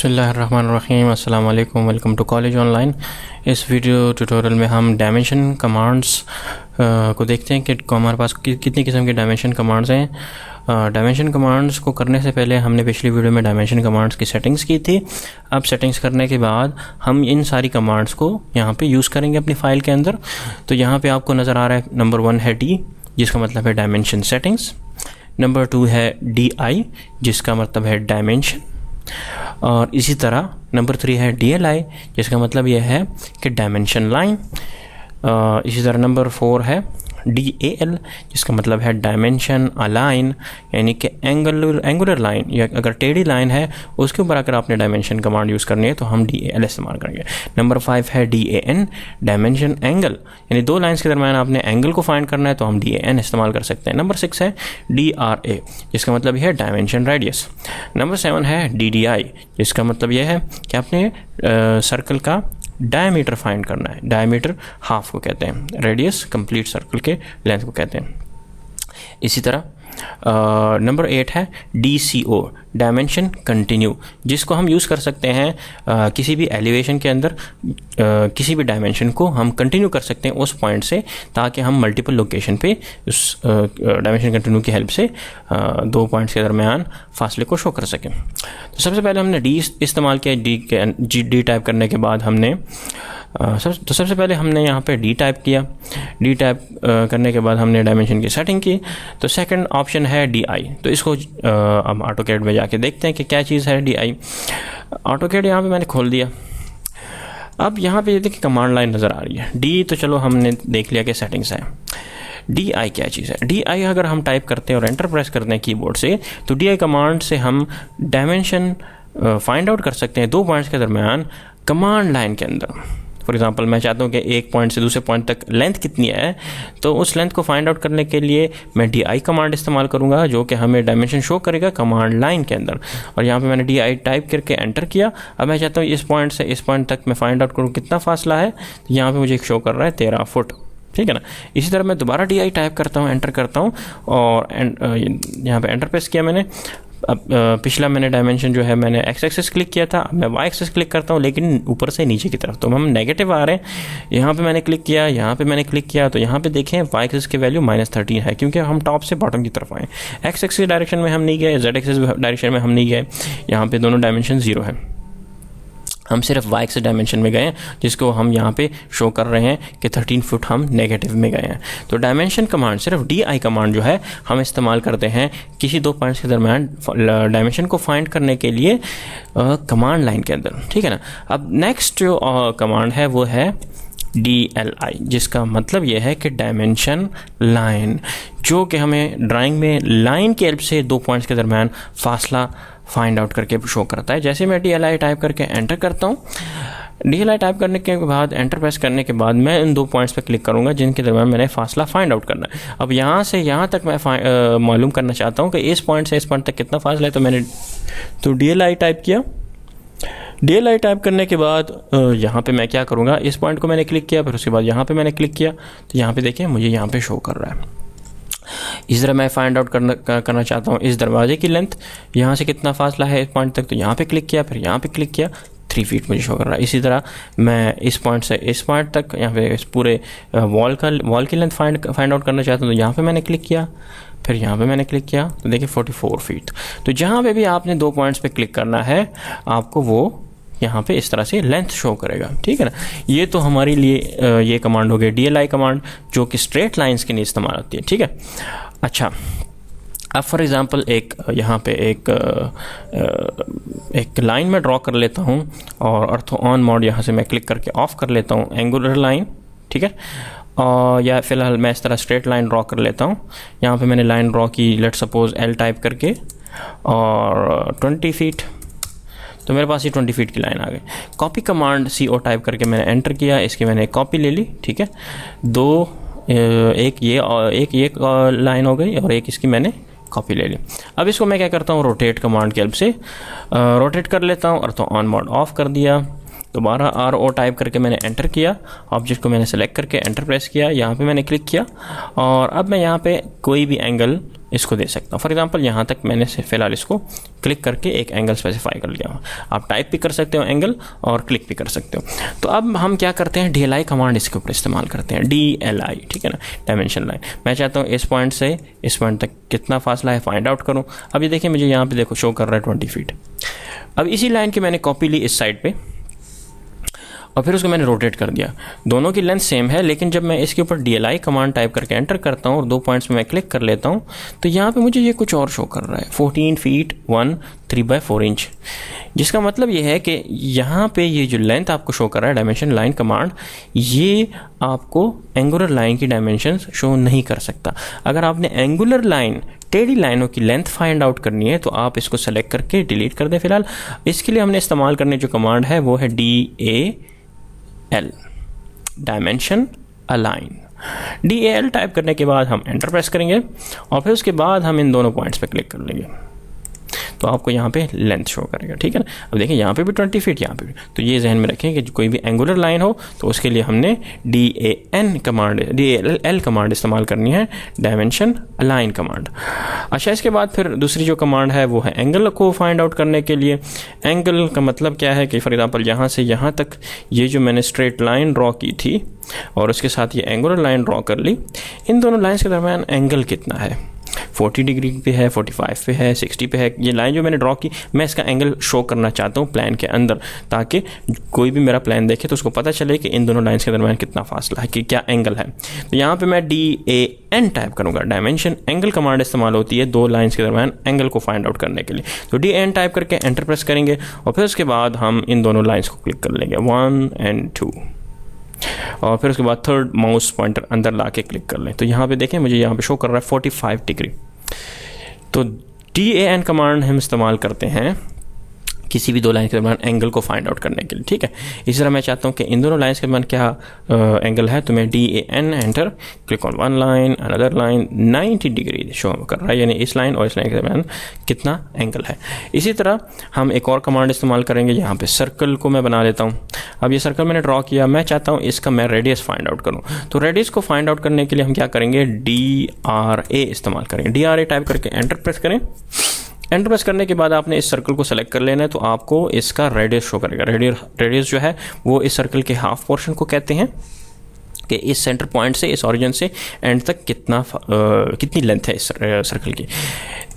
बिस्मिल्लाहिर्रहमानिर्रहीम अस्सलाम वालेकुम, वेलकम टू कॉलेज ऑनलाइन। इस वीडियो ट्यूटोरियल में हम डायमेंशन कमांड्स को देखते हैं कि हमारे पास कितनी किस्म के डायमेंशन कमांड्स हैं। डायमेंशन कमांड्स को करने से पहले हमने पिछली वीडियो में डायमेंशन कमांड्स की सेटिंग्स की थी। अब सेटिंग्स करने के बाद हम इन सारी कमांड्स को यहाँ पे यूज़ करेंगे अपनी फ़ाइल के अंदर। तो यहाँ पे आपको नज़र आ रहा है नंबर 1 है डी, जिसका मतलब है डायमेंशन सेटिंग्स। नंबर 2 है DI, जिसका मतलब है डायमेंशन। और इसी तरह नंबर 3 है DLI, जिसका मतलब यह है कि डायमेंशन लाइन। इसी तरह नंबर 4 है DAL, जिसका मतलब है डायमेंशन अलाइन, यानी कि एंगुलर लाइन या अगर टेढ़ी लाइन है उसके ऊपर अगर आपने डायमेंशन कमांड यूज़ करनी है तो हम DAL इस्तेमाल करेंगे। नंबर 5 है DAN, डायमेंशन एंगल, यानी दो लाइंस के दरमियान आपने एंगल को फाइंड करना है तो हम DAN इस्तेमाल कर सकते हैं। नंबर 6 है DRA, जिसका मतलब है डायमेंशन रेडियस। नंबर 7 है DDI, जिसका मतलब यह है कि आपने सर्कल का डायमीटर फाइंड करना है। डायमीटर हाफ को कहते हैं, रेडियस कंप्लीट सर्कल के लेंथ को कहते हैं। इसी तरह नंबर 8 है DCO, डायमेंशन कंटिन्यू, जिसको हम यूज़ कर सकते हैं किसी भी एलिवेशन के अंदर किसी भी डायमेंशन को हम कंटिन्यू कर सकते हैं उस पॉइंट से, ताकि हम मल्टीपल लोकेशन पे उस डायमेंशन कंटिन्यू की हेल्प से दो पॉइंट्स के दरमियान फासले को शो कर सकें। तो सबसे पहले हमने डी इस्तेमाल किया। डी टाइप करने के बाद हमने सबसे पहले हमने यहाँ पे डी टाइप किया। डी टाइप करने के बाद हमने डायमेंशन की सेटिंग की। तो सेकंड ऑप्शन है DI। तो इसको हम ऑटोकैड में जाके देखते हैं कि क्या चीज़ है DI। ऑटोकैड यहाँ पे मैंने खोल दिया। अब यहाँ पे ये देखिए कमांड लाइन नज़र आ रही है। डी तो चलो हमने देख लिया कि सेटिंग्स है। DI क्या चीज़ है? DI अगर हम टाइप करते हैं और एंटर प्रेस करते हैं कीबोर्ड से, तो DI कमांड से हम डायमेंशन फाइंड आउट कर सकते हैं दो पॉइंट्स के दरमियान कमांड लाइन के अंदर। फॉर एग्जांपल मैं चाहता हूँ कि एक पॉइंट से दूसरे पॉइंट तक लेंथ कितनी है, तो उस लेंथ को फाइंड आउट करने के लिए मैं DI कमांड इस्तेमाल करूँगा, जो कि हमें डायमेंशन शो करेगा कमांड लाइन के अंदर। और यहाँ पे मैंने DI टाइप करके एंटर किया। अब मैं चाहता हूँ इस पॉइंट से इस पॉइंट तक मैं फाइंड आउट करूँ कितना फासला है, तो यहाँ पर मुझे शो कर रहा है 13 फुट। ठीक है ना। इसी तरह मैं दोबारा DI टाइप करता हूँ, एंटर करता हूँ और यहाँ पे एंटर प्रेस किया मैंने। अब पिछला मैंने डायमेंशन जो है मैंने एक्स एक्सिस क्लिक किया था, अब मैं वाई एक्सिस क्लिक करता हूँ, लेकिन ऊपर से नीचे की तरफ। तो हम नेगेटिव आ रहे हैं। यहाँ पे मैंने क्लिक किया, यहाँ पे मैंने क्लिक किया, तो यहाँ पे देखें वाई एक्सिस की वैल्यू -13 है, क्योंकि हम टॉप से बॉटम की तरफ आए। एक्स एक्सिस डायरेक्शन में हम नहीं गए, जेड एक्सिस डायरेक्शन में हम नहीं गए। यहाँ पे दोनों डायमेंशन 0 है, हम सिर्फ वाई एक्सिस डायमेंशन में गए हैं, जिसको हम यहाँ पे शो कर रहे हैं कि 13 फुट हम नेगेटिव में गए हैं। तो डायमेंशन कमांड, सिर्फ DI कमांड जो है हम इस्तेमाल करते हैं किसी दो पॉइंट्स के दरमियान डायमेंशन को फाइंड करने के लिए कमांड लाइन के अंदर। ठीक है ना। अब नेक्स्ट जो कमांड है वो है DLI, जिसका मतलब ये है कि डायमेंशन लाइन, जो कि हमें ड्राइंग में लाइन की हेल्प से दो पॉइंट्स के दरमियान फासला फाइंड आउट करके शो करता है। जैसे मैं DLI टाइप करके एंटर करता हूँ, DLI टाइप करने के बाद एंटर प्रेस करने के बाद मैं इन दो पॉइंट्स पर क्लिक करूँगा जिनके दरमियान मैंने फासला फाइंड आउट करना है। अब यहाँ से यहाँ तक मैं मालूम करना चाहता हूँ कि इस पॉइंट से इस पॉइंट तक कितना फासला है। तो मैंने DLI टाइप किया। DLI टाइप करने के बाद यहाँ पे मैं क्या करूँगा, इस पॉइंट को मैंने क्लिक किया, फिर उसके बाद यहाँ पे मैंने क्लिक किया, तो यहाँ पे देखिए मुझे यहाँ पे शो कर रहा है। इस तरह मैं फाइंड आउट करना चाहता हूँ इस दरवाजे की लेंथ, यहाँ से कितना फासला है इस पॉइंट तक, तो यहाँ पे क्लिक किया, फिर यहाँ पे क्लिक किया, 3 फीट मुझे शो कर रहा है। इसी तरह मैं इस पॉइंट से इस पॉइंट तक यहाँ पे इस पूरे वॉल की लेंथ फाइंड आउट करना चाहता हूँ, तो यहाँ पे मैंने क्लिक किया, फिर यहाँ पे मैंने क्लिक किया, तो देखिए 44 फीट। तो जहाँ पे भी आपने दो पॉइंट्स पे क्लिक करना है, आपको वो यहाँ पे इस तरह से लेंथ शो करेगा। ठीक है ना। ये तो हमारे लिए ये कमांड हो गई DLI कमांड, जो कि स्ट्रेट लाइंस के लिए इस्तेमाल होती है। ठीक है। अच्छा, अब फॉर एग्जांपल एक यहाँ पे एक लाइन में ड्रॉ कर लेता हूँ और ऑर्थो ऑन मोड यहाँ से मैं क्लिक करके ऑफ कर लेता हूँ एंगुलर लाइन। ठीक है। और या फिलहाल मैं इस तरह स्ट्रेट लाइन ड्रॉ कर लेता हूँ। यहाँ पे मैंने लाइन ड्रॉ की, लेट सपोज L टाइप करके, और 20 फीट, तो मेरे पास ये 20 फीट की लाइन आ गई। कॉपी कमांड CO टाइप करके मैंने एंटर किया, इसकी मैंने कॉपी ले ली। ठीक है। एक ये लाइन हो गई और एक इसकी मैंने कॉपी ले ली। अब इसको मैं क्या करता हूँ, रोटेट कमांड की हेल्प से रोटेट कर लेता हूँ, और तो ऑन मोड ऑफ कर दिया। दोबारा RO टाइप करके मैंने एंटर किया, ऑब्जेक्ट को मैंने सेलेक्ट करके एंटर प्रेस किया, यहाँ पे मैंने क्लिक किया, और अब मैं यहाँ पे कोई भी एंगल इसको दे सकता हूँ। फॉर एग्जांपल यहाँ तक मैंने फ़िलहाल इसको क्लिक करके एक एंगल स्पेसिफाई कर लिया। आप टाइप भी कर सकते हो एंगल और क्लिक भी कर सकते हो। तो अब हम क्या करते हैं, DLI कमांड इसके ऊपर इस्तेमाल करते हैं, DLI, ठीक है ना, डायमेंशन लाइन। मैं चाहता हूँ इस पॉइंट से इस पॉइंट तक कितना फासला है फाइंड आउट करूँ। अब ये देखिए मुझे यहाँ पे देखो शो कर रहा है 20 फीट। अब इसी लाइन की मैंने कॉपी ली इस साइड पे और फिर उसको मैंने रोटेट कर दिया। दोनों की लेंथ सेम है, लेकिन जब मैं इसके ऊपर DLI कमांड टाइप करके एंटर करता हूँ और 2 पॉइंट्स में मैं क्लिक कर लेता हूँ तो यहाँ पे मुझे ये कुछ और शो कर रहा है, 14 फीट 1 3/4 इंच। जिसका मतलब ये है कि यहाँ पे ये जो लेंथ आपको शो कर रहा है डायमेंशन लाइन कमांड, ये आपको एंगुलर लाइन की डायमेंशन शो नहीं कर सकता। अगर आपने एंगुलर लाइन टेढ़ी लाइनों की लेंथ फाइंड आउट करनी है तो आप इसको सेलेक्ट करके डिलीट कर दें। फिलहाल इसके लिए हमने इस्तेमाल करने जो कमांड है वो है DAL, dimension align. DAL type करने के बाद हम एंटर प्रेस करेंगे और फिर उसके बाद हम इन दोनों पॉइंट्स पे क्लिक कर लेंगे तो आपको यहाँ पे लेंथ शो करेगा, ठीक है ना। अब देखिए यहाँ पे भी 20 फीट, यहाँ पे भी। तो ये जहन में रखें कि कोई भी एंगुलर लाइन हो तो उसके लिए हमने DAL कमांड इस्तेमाल करनी है, डायमेंशन अलाइन कमांड। अच्छा, इसके बाद फिर दूसरी जो कमांड है वो है एंगल को फाइंड आउट करने के लिए। एंगल का मतलब क्या है कि फॉर एग्जाम्पल यहाँ से यहाँ तक ये जो मैंने स्ट्रेट लाइन ड्रॉ की थी और उसके साथ ये एंगुलर लाइन ड्रॉ कर ली, इन दोनों लाइन्स के दरम्यान एंगल कितना है, 40 डिग्री पे है, 45 पे है, 60 पे है। ये लाइन जो मैंने ड्रॉ की, मैं इसका एंगल शो करना चाहता हूँ प्लान के अंदर, ताकि कोई भी मेरा प्लान देखे तो उसको पता चले कि इन दोनों लाइन्स के दरम्यान कितना फासला है, कि क्या एंगल है। तो यहाँ पे मैं DAN टाइप करूँगा। डायमेंशन एंगल कमांड इस्तेमाल होती है 2 लाइन्स के दरम्यान एंगल को फाइंड आउट करने के लिए। तो DAN टाइप करके एंटर प्रेस करेंगे और फिर उसके बाद हम इन दोनों लाइन्स को क्लिक कर लेंगे, 1 और 2, और फिर उसके बाद थर्ड माउस पॉइंटर अंदर ला के क्लिक कर लें। तो यहाँ पे देखें मुझे यहाँ पे शो कर रहा है 45 डिग्री। तो DAN कमांड हम इस्तेमाल करते हैं किसी भी 2 लाइन के दरम्यान एंगल को फाइंड आउट करने के लिए, ठीक है। इसी तरह मैं चाहता हूँ कि इन दोनों लाइन्स के दरम्यान क्या एंगल है, तो मैं DAN enter, click on 1 line, another line, 90 degree show कर रहा है, यानी इस लाइन और इस लाइन के दरम्यान कितना एंगल है। इसी तरह हम एक और कमांड इस्तेमाल करेंगे। यहाँ पे सर्कल को मैं बना लेता हूँ। अब ये सर्कल मैंने ड्रॉ किया, मैं चाहता हूँ इसका मैं रेडियस फाइंड आउट करूँ। तो रेडियस को फाइंड आउट करने के लिए हम क्या करेंगे, DRA इस्तेमाल करेंगे। DRA टाइप करके एंटर प्रेस करें। एंटर प्रेस करने के बाद आपने इस सर्कल को सेलेक्ट कर लेना है, तो आपको इसका रेडियस शो करेगा। रेडियस जो है वो इस सर्कल के हाफ पोर्शन को कहते हैं, कि इस सेंटर पॉइंट से, इस ऑरिजिन से एंड तक कितनी लेंथ है इस सर्कल की।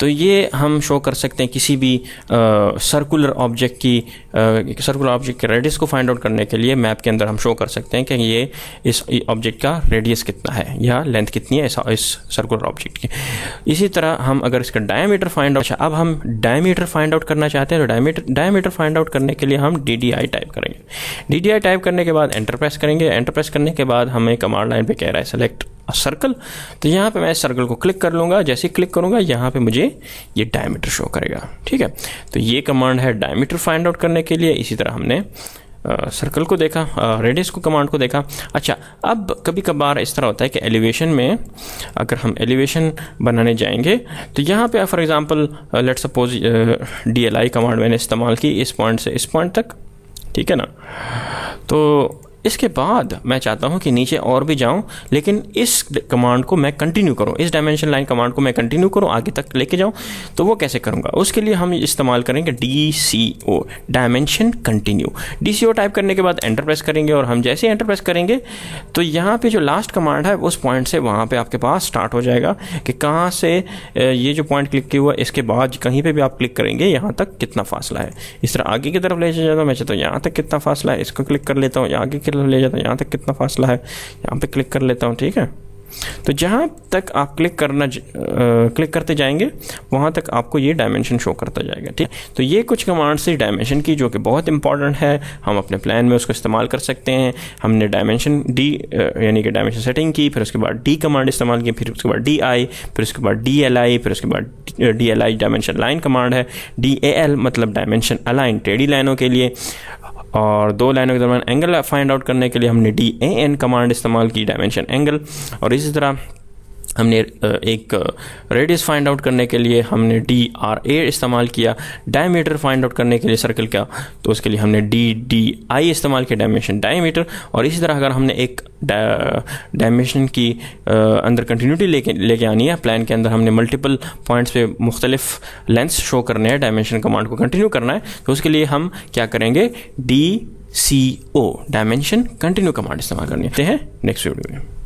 तो ये हम शो कर सकते हैं किसी भी सर्कुलर ऑब्जेक्ट के रेडियस को फाइंड आउट करने के लिए मैप के अंदर हम शो कर सकते हैं कि ये इस ऑब्जेक्ट का रेडियस कितना है या लेंथ कितनी है इस सर्कुलर ऑब्जेक्ट की। इसी तरह हम अगर इसका डायमीटर फाइंड आउट, अब हम डायमीटर फाइंड आउट करना चाहते हैं, तो डायमीटर फाइंड आउट करने के लिए हम DDI टाइप करेंगे। DDI टाइप करने के बाद एंटर प्रेस करेंगे। एंटर प्रेस करने के बाद हमें कमांड लाइन पे कह रहा है सेलेक्ट सर्कल। तो यहाँ पे मैं इस सर्कल को क्लिक कर लूँगा। जैसे ही क्लिक करूँगा यहाँ पे मुझे ये डायमीटर शो करेगा, ठीक है। तो ये कमांड है डायमीटर फाइंड आउट करने के लिए। इसी तरह हमने सर्कल को देखा, रेडियस को कमांड को देखा। अच्छा, अब कभी कभार इस तरह होता है कि एलिवेशन में अगर हम एलिवेशन बनाने जाएंगे तो यहाँ पे for example let suppose DLI command मैंने इस्तेमाल की इस पॉइंट से इस पॉइंट तक, ठीक है ना। तो इसके बाद मैं चाहता हूं कि नीचे और भी जाऊं, लेकिन इस कमांड को मैं कंटिन्यू करूं, इस डायमेंशन लाइन कमांड को मैं कंटिन्यू करूं, आगे तक लेके जाऊं। तो वो कैसे करूंगा, उसके लिए हम इस्तेमाल करेंगे DCO, dimension continue. DCO type करने के बाद एंटर प्रेस करेंगे और हम जैसे एंटर प्रेस करेंगे तो यहाँ पे जो लास्ट कमांड है उस पॉइंट से वहाँ पे आपके पास स्टार्ट हो जाएगा कि कहाँ से ये जो पॉइंट क्लिक किया हुआ इसके बाद कहीं पर भी आप क्लिक करेंगे यहाँ तक कितना फासला है। इस तरह आगे की तरफ ले जाता हूँ, मैं चाहता हूँ यहाँ तक कितना फासला है, इसको क्लिक कर लेता हूँ, आगे ले जाता हूँ यहाँ तक कितना फासला है, यहाँ पे क्लिक कर लेता हूँ, ठीक है। तो जहाँ तक आप क्लिक करते जाएंगे वहाँ तक आपको ये डायमेंशन शो करता जाएगा, ठीक। तो ये कुछ कमांड्स थी डायमेंशन की जो कि बहुत इंपॉर्टेंट है, हम अपने प्लान में उसको इस्तेमाल कर सकते हैं। हमने डायमेंशन यानी कि डायमेंशन सेटिंग की, फिर उसके बाद D कमांड इस्तेमाल की, फिर उसके बाद DI, फिर उसके बाद DLI, फिर उसके बाद DLI डायमेंशन लाइन कमांड है, DAL मतलब डायमेंशन अलाइन टेढ़ी लाइनों के लिए, और 2 लाइनों के दरम्यान एंगल फाइंड आउट करने के लिए हमने DAN कमांड इस्तेमाल की, डायमेंशन एंगल। और इसी तरह हमने एक रेडियस फाइंड आउट करने के लिए हमने DRA इस्तेमाल किया, डायमीटर फाइंड आउट करने के लिए सर्कल का तो उसके लिए हमने DDI इस्तेमाल किया, डायमेंशन डायमीटर। और इसी तरह अगर हमने एक डायमेंशन की अंदर कंटिन्यूटी लेके आनी है, प्लान के अंदर हमने मल्टीपल पॉइंट्स पे मुख्तलिफ लेंथ्स शो करने हैं, डायमेंशन कमांड को कंटिन्यू करना है, तो उसके लिए हम क्या करेंगे, DCO डायमेंशन कंटिन्यू कमांड इस्तेमाल करनी है। नेक्स्ट वीडियो में।